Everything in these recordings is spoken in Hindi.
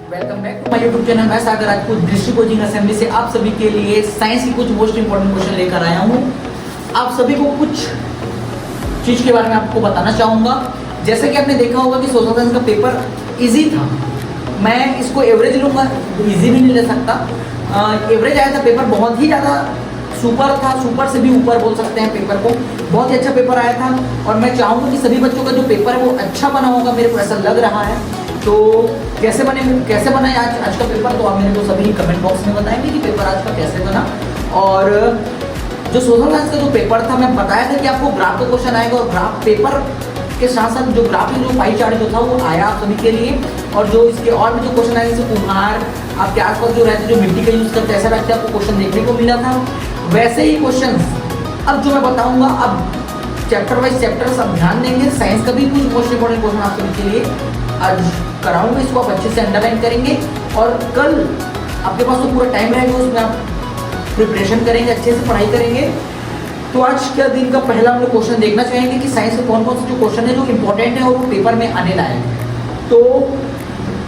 Welcome back to my YouTube channel. मैं सागर राजपूत दृष्टि कोचिंग असेंबली से आप सभी के लिए साइंस की कुछ मोस्ट इंपॉर्टेंट क्वेश्चन लेकर आया हूँ। आप सभी को कुछ चीज के बारे में आपको बताना चाहूँगा। जैसे कि आपने देखा होगा कि सोशल साइंस का पेपर इजी था। मैं इसको एवरेज लूँगा, इजी भी नहीं ले सकता। एवरेज आया था पेपर, बहुत ही ज़्यादा सुपर था, सुपर से भी ऊपर बोल सकते हैं पेपर को। बहुत ही अच्छा पेपर आया था और मैं चाहूँगा कि सभी बच्चों का जो पेपर है वो अच्छा बना होगा, मेरे को ऐसा लग रहा है। तो कैसे बना आज का पेपर, तो आप मेरे को सभी कमेंट बॉक्स में बताएंगे कि पेपर आज का कैसे बना। और जो सोशल साइंस का जो पेपर था, मैं बताया था कि आपको ग्राफ का क्वेश्चन आएगा और ग्राफ पेपर के साथ साथ जो ग्राफ में जो पाई चार्ट जो था वो आया आप सभी के लिए। और जो इसके और भी जो क्वेश्चन आए, जैसे कुम्हार आपके आसपास जो रहते जो मिट्टी का यूज करते ऐसा रखते आपको क्वेश्चन देखने को मिला था, वैसे ही क्वेश्चन अब जो मैं बताऊंगा, अब चैप्टर वाइज चैप्टर अब ध्यान देंगे। साइंस का भी कुछ मोस्ट इंपॉर्टेंट क्वेश्चन आप सभी के लिए आज कराऊंगा, इसको आप अच्छे से अंडरलाइन करेंगे और कल आपके पास तो पूरा टाइम रहेगा, उसमें आप प्रिपरेशन करेंगे, अच्छे से पढ़ाई करेंगे। तो आज के दिन का पहला हम लोग क्वेश्चन देखना चाहेंगे कि साइंस के कौन कौन से जो क्वेश्चन है जो इंपॉर्टेंट है और वो पेपर में आने लायक है। तो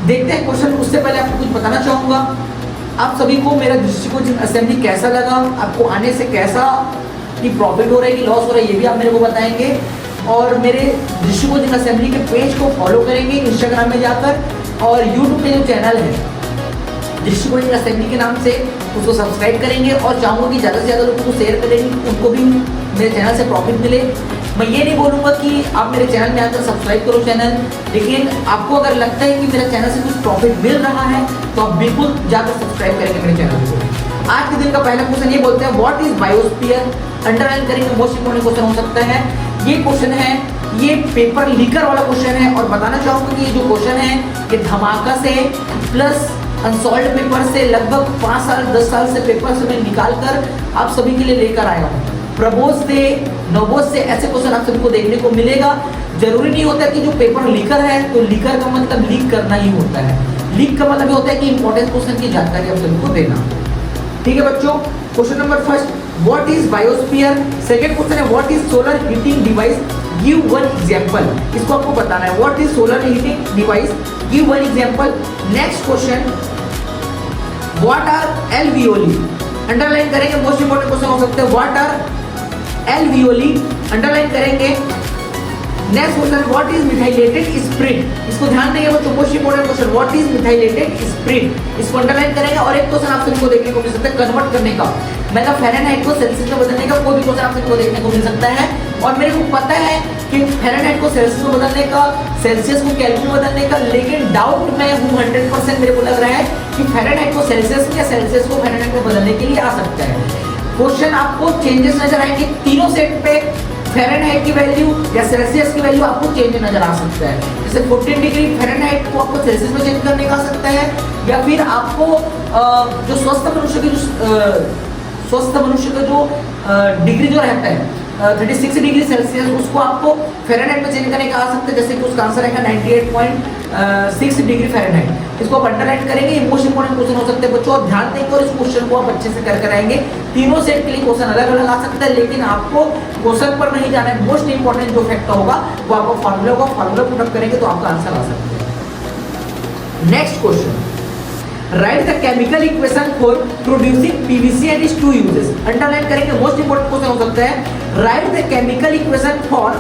देखते हैं क्वेश्चन। उससे पहले आपको कुछ बताना चाहूँगा, आप सभी को मेरा दृष्टि कोचिंग असेंबली कैसा लगा, आपको आने से कैसा कि प्रॉफिट हो रहा है कि लॉस हो रहा है, ये भी आप मेरे को बताएंगे। और मेरे दृष्टि कोचिंग असेंबली के पेज को फॉलो करेंगे इंस्टाग्राम में जाकर, और यूट्यूब पे जो चैनल है दृष्टि कोचिंग असेंबली के नाम से उसको सब्सक्राइब करेंगे। और चाहूँगा कि ज़्यादा से ज़्यादा लोगों को शेयर करेंगे, उनको भी मेरे चैनल से प्रॉफिट मिले। मैं ये नहीं बोलूँगा कि आप मेरे चैनल में आकर सब्सक्राइब करो चैनल, लेकिन आपको अगर लगता है कि मेरे चैनल से कुछ प्रॉफिट मिल रहा है तो आप बिल्कुल जाकर सब्सक्राइब करेंगे मेरे चैनल को। आज के दिन का पहला क्वेश्चन ये बोलते हैं, व्हाट इज बायोस्फीयर। अंडरलाइन करेंगे, मोस्ट इंपॉर्टेंट क्वेश्चन हो सकता है। ये क्वेश्चन है, ये पेपर लीकर वाला क्वेश्चन है और बताना चाहूँगा कि ये जो क्वेश्चन है ये धमाका से प्लस अनसॉल्व पेपर से लगभग 5 साल 10 साल से पेपर से मैं निकाल कर आप सभी के लिए लेकर आया हूँ। प्रबोध से नवोद से ऐसे क्वेश्चन आप सभी को देखने को मिलेगा। जरूरी नहीं होता कि जो पेपर लीकर है तो लीकर का मतलब लीक करना ही होता है। लीक का मतलब होता है कि इंपॉर्टेंट क्वेश्चन की जानकारी आप सभी को देना। ठीक है बच्चों, question number first, what is biosphere. Second question है, what is solar heating device, give one example. इसको आपको बताना है, what is solar heating device, give one example. Next question, what are alveoli. Underline करेंगे, मोस्ट इंपॉर्टेंट क्वेश्चन हो सकते हैं, व्हाट आर एल्वियोली। अंडरलाइन करेंगे। Next question, what is methylated spirit. इसको ध्यान देंगे बच्चों, most important question, what is methylated spirit. इसको अंडरलाइन करेंगे। और एक क्वेश्चन आप सभी को देखने को मिल सकता है कन्वर्ट करने का, मतलब फ़ारेनहाइट को सेल्सियस में बदलने का कोई भी क्वेश्चन आप सभी को देखने को मिल सकता है। और मेरे को पता है कि फ़ारेनहाइट को सेल्सियस में बदलने का, सेल्सियस को केल्विन में बदलने का, लेकिन डाउट मैं हूँ 100% मेरे को लग रहा है कि फ़ारेनहाइट को सेल्सियस में या सेल्सियस को फ़ारेनहाइट में बदलने के लिए आ सकता है। क्वेश्चन आपको चेंजेस नजर आएंगे तीनों सेट पे, फ़ारेनहाइट की वैल्यू या सेल्सियस की वैल्यू आपको चेंज नजर आ सकता है। जैसे 14 डिग्री फ़ारेनहाइट को आपको सेल्सियस में चेंज करने का आ सकता है, या फिर आपको जो स्वस्थ मनुष्य का जो डिग्री जो रहता है 36 डिग्री सेल्सियस, उसको आपको फ़ारेनहाइट में चेंज करने का आ सकता है। जैसे कि उसका आंसर रहेगा 98.6 डिग्री फ़ारेनहाइट। इसको आप अंडरलाइन करेंगे, मोस्ट इंपॉर्टेंट क्वेश्चन हो सकते हैं बच्चों। आप ध्यान देंगे और इस क्वेश्चन को आप अच्छे से कर आएंगे। तीनों सेट के लिए क्वेश्चन अलग अलग आ सकता है, लेकिन आपको क्वेश्चन पर नहीं जाना है। मोस्ट इंपॉर्टेंट जो फैक्टर होगा वो आपको फार्मूला पुटअप करेंगे तो आपका आंसर आ सकता है। Next question, write the chemical equation for producing PVC and its two uses. Underline करेंगे, मोस्ट इंपॉर्टेंट क्वेश्चन हो सकता है, write the chemical equation for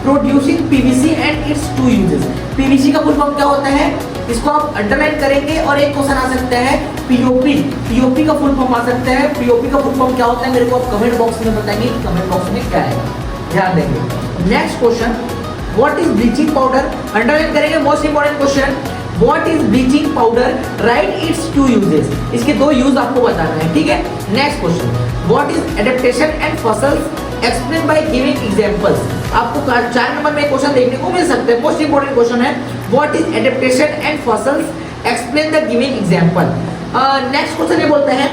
producing PVC and its two uses. PVC का फुल फॉर्म क्या होता है, इसको आप अंडरलाइन करेंगे। और एक क्वेश्चन आ सकता है पीओपी, पीओपी का फुल फॉर्म आ सकता है। पीओपी का फुल फॉर्म क्या होता है मेरे को आप कमेंट बॉक्स में बताएंगे, कमेंट बॉक्स में क्या है, ध्यान देंगे। Next question, what is bleaching powder. Underline करेंगे, most important question, what is bleaching powder, write its two uses. इसके दो यूज आपको बताना है, ठीक है। Next question, what is adaptation and fossils, explain by giving examples. आपको 4 नंबर में क्वेश्चन देखने को मिल सकते हैं। मोस्ट इंपॉर्टेंट क्वेश्चन है, what is adaptation and fossils, explain the giving example. Next question ये बोलते हैं,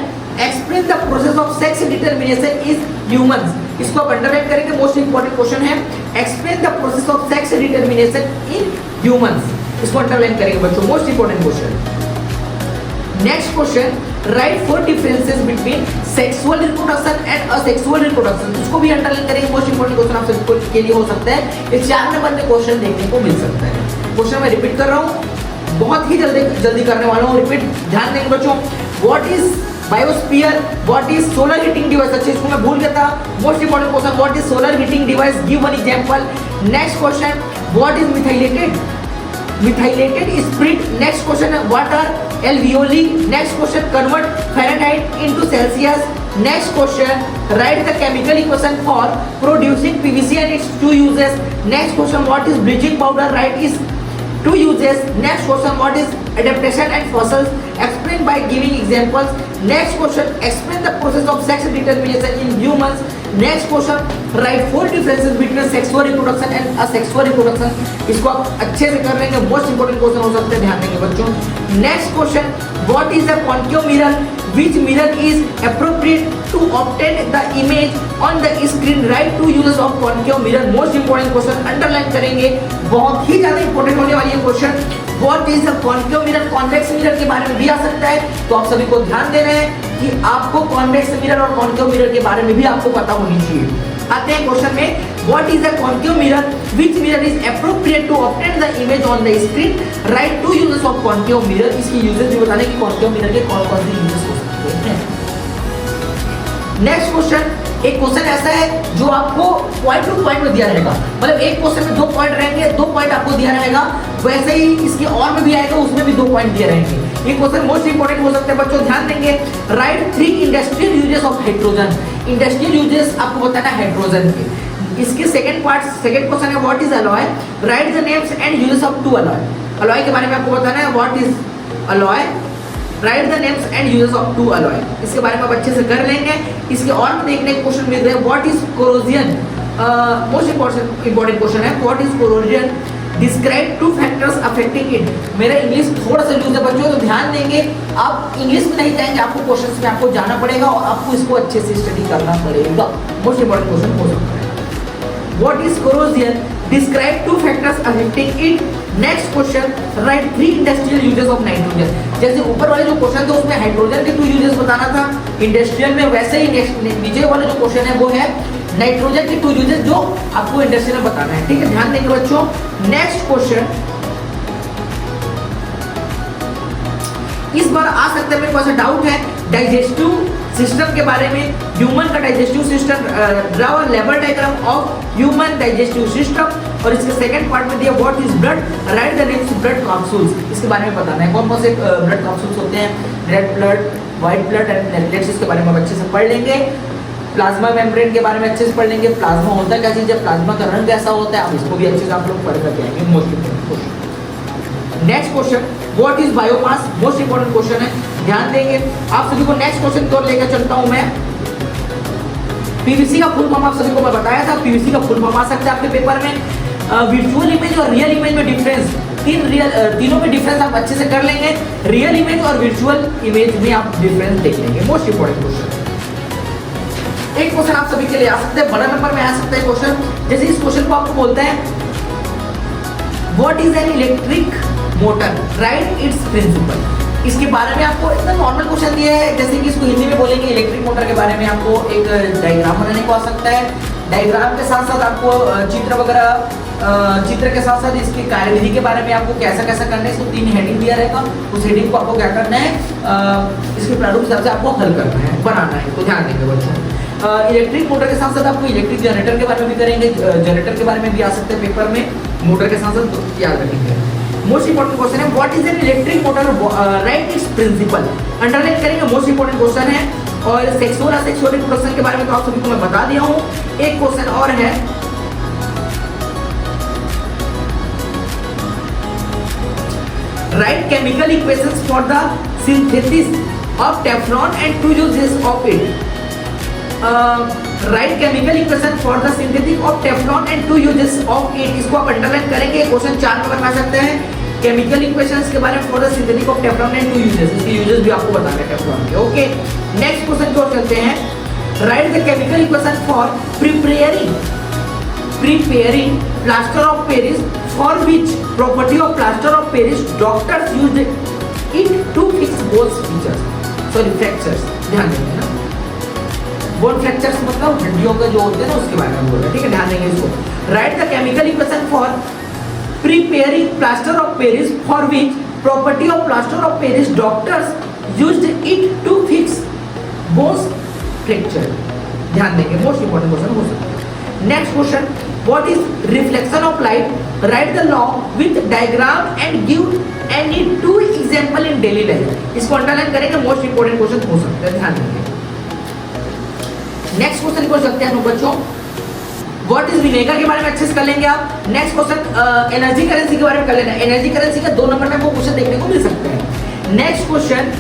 explain the process of sex determination is humans. इसको आप अंडरलाइन करेंगे, मोस्ट इंपॉर्टेंट क्वेश्चन है, explain the process of sex determination in humans. इसको अंडरलाइन करेंगे बच्चों, most important question. Next question, right 4 differences between sexual reproduction and asexual reproduction. इसको भी अंडरलाइन करेंगे, मोस्ट इंपॉर्टेंट क्वेश्चन आप सबके लिए हो सकता है। ये 4 नंबर में क्वेश्चन देखने को मिल सकता है। क्वेश्चन मैं रिपीट कर रहा हूँ, बहुत ही जल्दी करने वाला हूँ, रिपीट ध्यान देंगे बच्चों। What is biosphere, what is solar heating device, अच्छा इसको मैं भूल गया था, most important question, what is solar heating device, give one example. Next question, what is methylated spirit, next question है what are alveoli, next question convert Fahrenheit into Celsius, next question write the chemical equation for producing PVC and its two uses, next question what is bleaching powder, write is two uses, next question what is adaptation and fossils, explain by giving examples, next question explain the process of sex determination in humans, next question write 4 differences between sexual reproduction and asexual reproduction, इसको आप अच्छे से कर लेंगे, मोस्ट इंपोर्टेंट क्वेश्चन हो सकते हैं, ध्यान देंगे बच्चों। Next question what is a concave mirror, which mirror is appropriate to obtain the image on the screen, write 2 uses of concave mirror, most important question, underline करेंगे, बहुत ही ज्यादा इंपॉर्टेंट होने वाली है question. What is the concave mirror, convex mirror के बारे में भी आ सकता है, तो आप सभी को ध्यान देना है कि आपको कॉन्वेक्स मिरर और कॉन्केव मिरर के बारे में भी आपको पता होनी चाहिए। आते हैं क्वेश्चन में, what is the concave mirror, which mirror is appropriate to obtain the image on the screen, write 2 uses of concave mirror, इसकी यूजेस भी बताने कि कॉन्केव मिरर के कौन कौन से यूजेस हो सकते हैं। नेक्स्ट क्वेश्चन, एक क्वेश्चन ऐसा है जो आपको पॉइंट टू पॉइंट में दिया रहेगा, मतलब एक क्वेश्चन में 2 पॉइंट रहेंगे, 2 पॉइंट आपको दिया रहेगा, वैसे ही इसके और में भी आएगा, उसमें भी 2 पॉइंट दिए रहेंगे। ये क्वेश्चन मोस्ट इंपोर्टेंट हो सकते हैं बच्चों, ध्यान देंगे। Right 3 industrial uses of hydrogen, industrial uses आपको बताना है हाइड्रोजन के। इसके सेकंड क्वेश्चन है what is alloy, right the names and uses of 2 alloy, alloy के बारे में आपको बताना है what is alloy, right the names and uses of 2 alloy, इसके बारे में आप अच्छे से कर लेंगे। इसके और देखने के क्वेश्चन मिल रहे हैं, what is corrosion, most important question है, what is corrosion, describe 2 factors affecting it. मेरा इंग्लिश थोड़ा सा लूज है बच्चों, तो ध्यान देंगे, आप इंग्लिश में नहीं जाएंगे, आपको क्वेश्चंस में आपको जाना पड़ेगा और आपको इसको अच्छे से स्टडी करना पड़ेगा, मोस्ट इंपॉर्टेंट क्वेश्चन हो सकता है। What is corrosion, describe 2 factors affecting it, next question right 3 industrial uses of nitrogen. जैसे ऊपर वाले जो क्वेश्चन थे उसमें हाइड्रोजन के 2 यूजेस बताना था इंडस्ट्रियल में, वैसे ही नीचे वाले जो क्वेश्चन है वो है नाइट्रोजन के 2 यूजेस जो आपको इंडस्ट्रियल में बताना है, ठीक है, ध्यान देंगे बच्चों। नेक्स्ट क्वेश्चन इस बार आ सकता है, मेरे पास डाउट है डाइजेस्टिव सिस्टम के बारे में, ह्यूमन का digestive system, draw a level diagram of human digestive system, और इसके सेकंड पार्ट में दिया what is blood, right the names blood capsules, इसके बारे में बताना है कौन कौन से ब्लड कैप्सूल्स होते हैं, red blood, white blood and platelets, इसके बारे में अच्छे से पढ़ लेंगे। प्लाज्मा मेम्ब्रेन के बारे में अच्छे से पढ़ लेंगे, प्लाज्मा होता है क्या चीज़ है, प्लाज्मा का रंग कैसा होता है, आप इसको भी अच्छे से आप लोग पढ़ करके आएंगे, most important question. Next question what is biomass, most important question है, ध्यान देंगे। आप सभी को नेक्स्ट क्वेश्चन की ओर लेकर चलता हूं मैं। पीवीसी का फुल फॉर्म आप सभी को मैं बताया था, पीवीसी का फुल फॉर्म आ सकता है आपके पेपर में। वर्चुअल इमेज और रियल इमेज में डिफरेंस, तीनों में डिफरेंस आप अच्छे से कर लेंगे, रियल इमेज और वर्चुअल इमेज में आप डिफरेंस देख लेंगे, मोस्ट इंपोर्टेंट क्वेश्चन। एक क्वेश्चन आप सभी के लिए आ सकते हैं, बड़ा नंबर में आ सकता है क्वेश्चन, जैसे इस क्वेश्चन को आपको बोलते हैं what is an electric motor, write its principle. इसके बारे में आपको इतना नॉर्मल क्वेश्चन दिया है, जैसे कि इसको हिंदी में बोलेंगे इलेक्ट्रिक मोटर के बारे में आपको एक डायग्राम बनाने को आ सकता है, डायग्राम के साथ साथ आपको चित्र वगैरह, चित्र के साथ साथ इसकी कार्यविधि के बारे में आपको कैसा कैसा करना है, इसको 3 हेडिंग दिया रहेगा, उस हेडिंग को आपको क्या करना है, इसके प्रारूप हिसाब से आपको हल करना है, बनाना है, तो ध्यान देंगे बच्चों। इलेक्ट्रिक मोटर के साथ साथ आपको इलेक्ट्रिक जनरेटर के बारे में भी करेंगे, जनरेटर के बारे में भी आ सकते हैं पेपर में, मोटर के साथ साथ तो याद रखेंगे। मोस्ट इंपोर्टेंट क्वेश्चन है what is an electric motor, write its principle, underline करेंगे, मोस्ट इंपोर्टेंट क्वेश्चन है। और सेक्सुअल असेक्सुअल रिप्रोडक्शन के बारे में तो आप सभी को मैं बता दिया हूं। एक क्वेश्चन और है, right chemical equations for the synthesis of Teflon and 2 uses of it, right chemical equation for the synthetic of Teflon and 2 uses of it, इसको आप अंडरलाइन करेंगे, क्वेश्चन 4 में बता सकते हैं। केमिकल इक्वेशंस के बारे में for the synthetic of Teflon and 2 uses, इसके यूजेस भी आपको बताना है टेफ्लॉन के, ओके। नेक्स्ट क्वेश्चन की ओर चलते हैं, write the chemical equation for preparing plaster of Paris, for which property of plaster of Paris doctors used it to fix bones features, sorry fractures, ध्यान देंगे ना, बोन फ्रैक्चर्स मतलब हड्डियों के जो होते हैं ना उसके बारे में बोल रहे हैं, ठीक है, ध्यान देंगे इसको। Write the chemical equation for preparing plaster of Paris, for which property of plaster of Paris, doctors used it to fix bones fracture. ध्यान देंगे, मोस्ट इंपॉर्टेंट क्वेश्चन हो सकता है। Next question, what is reflection of light, write the law with diagram and give any 2 example in daily life. इसको अंडरलाइन करेंगे, मोस्ट इंपॉर्टेंट क्वेश्चन हो सकता है, ध्यान देंगे। नेक्स्ट क्वेश्चन को सकते हैं बच्चों, व्हाट इज विनेगर के बारे में अच्छे से कर लेंगे आप। नेक्स्ट क्वेश्चन, एनर्जी करेंसी के बारे में कर लेना। एनर्जी करेंसी का 2 नंबर में आपको क्वेश्चन देखने को मिल सकते हैं। Next question,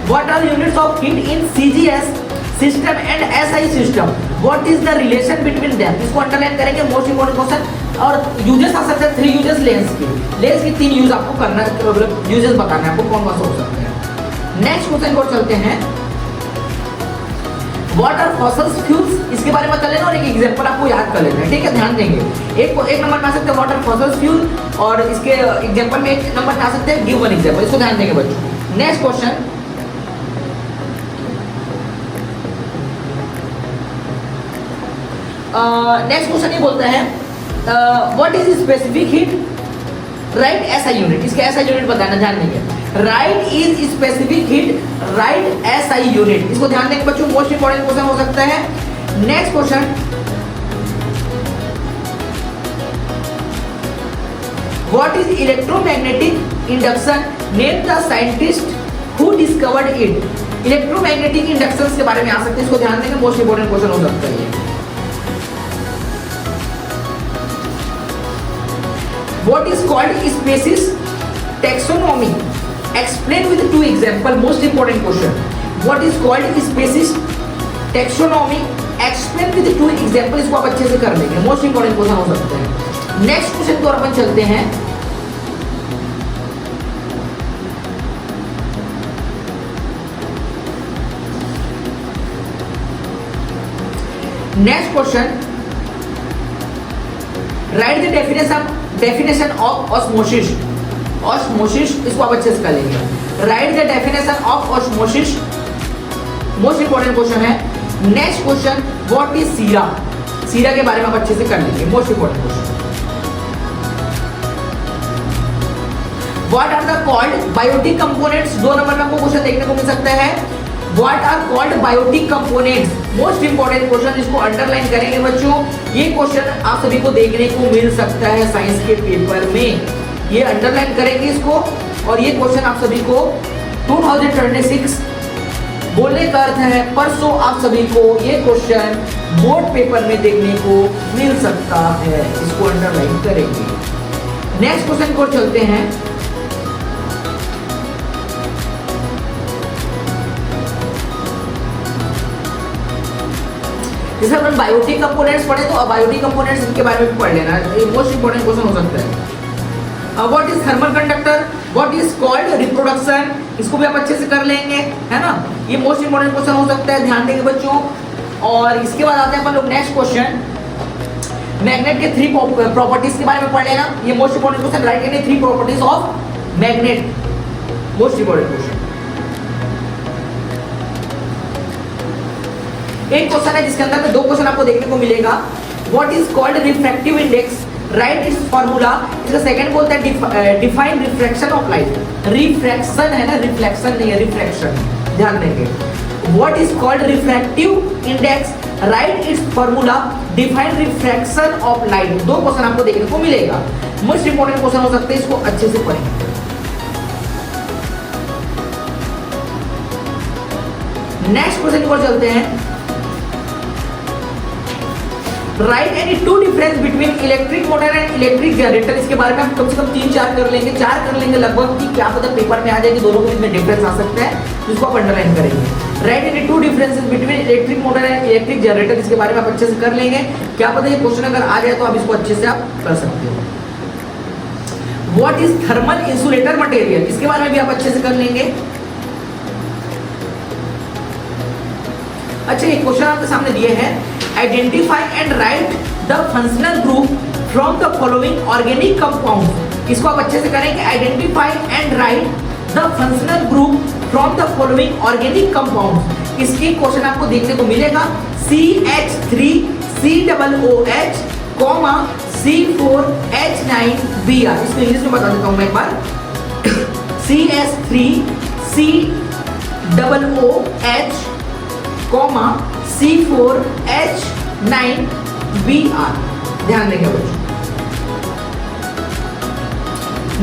what are units of heat in CGS system and SI system, what is the relation between them. इसको अंडरलाइन करेंगे, मोस्ट इंपॉर्टेंट क्वेश्चन। और यूजेस आ सकते हैं 3 यूजेस लेंस के 3 यूज आपको करना है, मतलब यूजेस बताना है आपको कौन कौन सा हो सकते हैं। नेक्स्ट क्वेश्चन को चलते हैं, व्हाट आर फॉसिल फ्यूल्स, इसके बारे में कर लेना और एक एग्जांपल आपको याद कर लेना है, ठीक है, ध्यान देंगे। एक नंबर में आ सकते हैं व्हाट आर फॉसिल फ्यूल, और इसके एग्जांपल में एक नंबर में आ सकते हैं गिव वन एग्जांपल, इसको ध्यान देंगे बच्चों। नेक्स्ट क्वेश्चन, नेक्स्ट क्वेश्चन ये बोलता है what is specific heat, right SI unit. इसके एसआई यूनिट बताना, ध्यान देंगे। Right is specific heat, right SI unit, इसको ध्यान देंगे बच्चों, मोस्ट इंपॉर्टेंट क्वेश्चन हो सकता है। Next question, what is electromagnetic induction, name the scientist who discovered it. Electromagnetic induction के बारे में आ सकते हैं, इसको ध्यान देंगे, मोस्ट इंपॉर्टेंट क्वेश्चन हो सकता है। What is called species taxonomy? Explain with 2 example. Most important question. What is called species taxonomy? Explain with 2 example. इसको आप अच्छे से कर लेंगे, most important question हो सकते हैं। Next question की ओर अपन चलते हैं। Next question. Write the definition of osmosis. Osmosis इसको आप अच्छे से कर लेंगे। Write the definition of osmosis. Most important question है। Next question, what is sera? Sera के बारे में आप अच्छे से कर लेंगे, most important question। What are the called biotic components? 2 number में आपको क्वेश्चन देखने को मिल सकता है। What are called biotic components? Most important question, इसको अंडरलाइन करेंगे बच्चों। ये क्वेश्चन आप सभी को देखने को मिल सकता है साइंस के पेपर में, ये अंडरलाइन करेंगे इसको। और ये क्वेश्चन आप सभी को 2026 बोलने का अर्थ है परसों आप सभी को ये क्वेश्चन बोर्ड पेपर में देखने को मिल सकता है, इसको अंडरलाइन करेंगे। नेक्स्ट क्वेश्चन को चलते हैं। जैसे अपन बायोटिक कंपोनेंट्स पढ़े तो बायोटिक कंपोनेंट्स इनके बारे में पढ़ लेना, ये मोस्ट इंपॉर्टेंट क्वेश्चन हो सकता है। What is thermal conductor, what is called reproduction, इसको भी आप अच्छे से कर लेंगे, है ना, ये मोस्ट इंपॉर्टेंट क्वेश्चन हो सकता है, ध्यान देंगे बच्चों। और इसके बाद आते हैं अपन लोग नेक्स्ट क्वेश्चन, मैग्नेट के 3 प्रॉपर्टीज के बारे में पढ़ लेना, ये most important question. Right any 3 properties of magnet, most important question. एक क्वेश्चन है जिसके अंदर 2 क्वेश्चन आपको देखने को मिलेगा। What is called refractive index, right it's formula. इसका सेकंड बोलता है define refraction of light. Refraction है ना, रिफ्लेक्शन नहीं है, रिफ्रैक्शन, ध्यान देंगे। What is called refractive index, right it's formula, define refraction of light. 2 question आपको देखने को मिलेगा, मोस्ट इंपॉर्टेंट क्वेश्चन हो सकते हैं, इसको अच्छे से पढ़ें। नेक्स्ट क्वेश्चन की ओर चलते हैं। Right any 2 difference between electric motor and electric generator, इसके बारे में हम कम से कम 3-4 कर लेंगे, 4 कर लेंगे लगभग, कि क्या पता पेपर में आ जाए कि दोनों के बीच में डिफरेंस आ सकता है, जिसको आप अंडरलाइन करेंगे। Right any 2 differences between electric motor and electric generator, इसके बारे में आप अच्छे से कर लेंगे, क्या पता ये क्वेश्चन अगर आ जाए तो आप इसको अच्छे से आप कर सकते हो। What is thermal insulator material, इसके बारे में भी आप अच्छे से कर लेंगे। अच्छा, एक क्वेश्चन आपके सामने दिए हैं, identify and right the functional group from the following organic compound, इसको आप अच्छे से करेंगे। Identify and right the functional group from the following organic compound, इसकी क्वेश्चन आपको देखने को मिलेगा CH3COOH, C4H9Br, इसको इंग्लिश में बता देता हूं मैं एक बार। CS3COOH, C4H9Br, ध्यान देंगे बच्चों।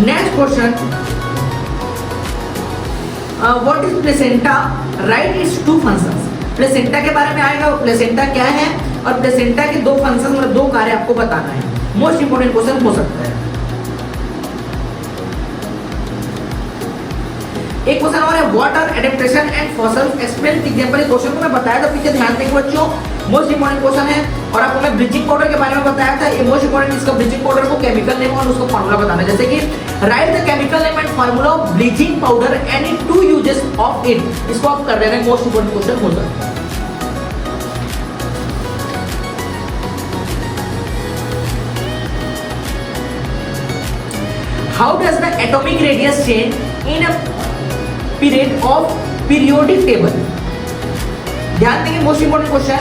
Next question, what is placenta, write its two functions. Placenta के बारे में आएगा, प्लेसेंटा क्या है और प्लेसेंटा के दो फंक्शन मतलब दो कार्य आपको बताना है। मोस्ट इंपोर्टेंट क्वेश्चन हो सकता है। एक क्वेश्चन और है, water adaptation and fossils explain example. Question को मैं बताया था पीछे, ध्यान देंगे बच्चों, मोस्ट इंपोर्टेंट क्वेश्चन है। और आपको मैं ब्लीचिंग पाउडर के बारे में बताया था, ये मोस्ट इंपोर्टेंट, इसका ब्लीचिंग पाउडर को केमिकल नेम और उसका फार्मूला बताना है। जैसे कि write the chemical name and formula of bleaching powder and two uses of it, इसको आप कर देना, मोस्ट इंपोर्टेंट क्वेश्चन हो सकता है। How does the atomic radius change in a period of periodic table? ध्यान देंगे, most important question,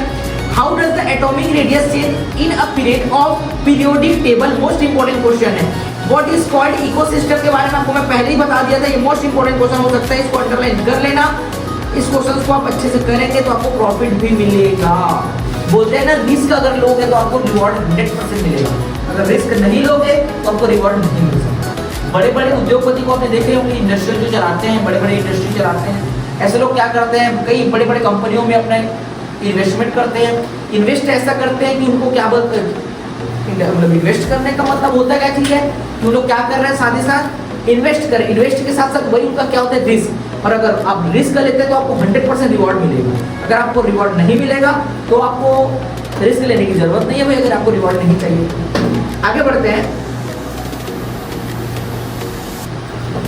how does the atomic radius change in a period of periodic table, most important question है। व्हाट इज कॉल्ड इकोसिस्टम के बारे में आपको मैं पहले ही बता दिया था, ये मोस्ट इंपोर्टेंट क्वेश्चन हो सकता है, इसको अंडरलाइन कर लेना। इस क्वेश्चन को आप अच्छे से करेंगे तो आपको प्रॉफिट भी मिलेगा। बोलते हैं ना, रिस्क अगर लोगे तो आपको रिवॉर्ड 100% मिलेगा, अगर रिस्क नहीं लोगे तो आपको रिवॉर्ड नहीं मिल सकता। बड़े बड़े उद्योगपति को आपने देखे होंगे, इंडस्ट्रियल जो चलाते हैं, बड़े बड़े इंडस्ट्री चलाते हैं, ऐसे लोग क्या करते हैं, कई बड़े बड़े कंपनियों में अपने इन्वेस्टमेंट करते हैं। इन्वेस्ट ऐसा करते हैं कि उनको क्या बोलते हैं, मतलब इन्वेस्ट करने का मतलब होता है क्या चीज़ है कि वो लोग क्या कर रहे हैं, साथ ही साथ इन्वेस्ट करें, इन्वेस्ट के साथ साथ वही उनका क्या होता है, रिस्क। और अगर आप रिस्क लेते हैं तो आपको 100% रिवॉर्ड मिलेगा। अगर आपको रिवॉर्ड नहीं मिलेगा तो आपको रिस्क लेने की जरूरत नहीं है भाई, अगर आपको रिवॉर्ड नहीं चाहिए। आगे बढ़ते हैं,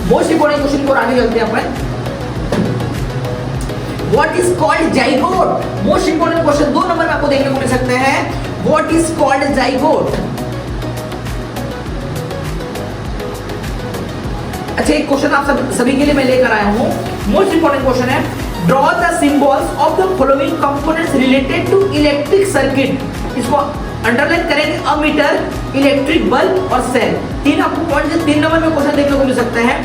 मोस्ट इंपोर्टेंट क्वेश्चन को आगे चलते हैं अपन। What is called zygote, most important question 2 number में आपको देखने को मिल सकते हैं। What is called zygote. अच्छा, एक क्वेश्चन आप सभी के लिए मैं लेकर आया हूं, मोस्ट इंपोर्टेंट क्वेश्चन है, draw the symbols of the following components related to electric circuit. इसको अंडरलाइन करेंगे, अमीटर, इलेक्ट्रिक बल्ब और सेल। 3 आपको पॉइंट 3 नंबर में क्वेश्चन देखने को मिल सकते हैं।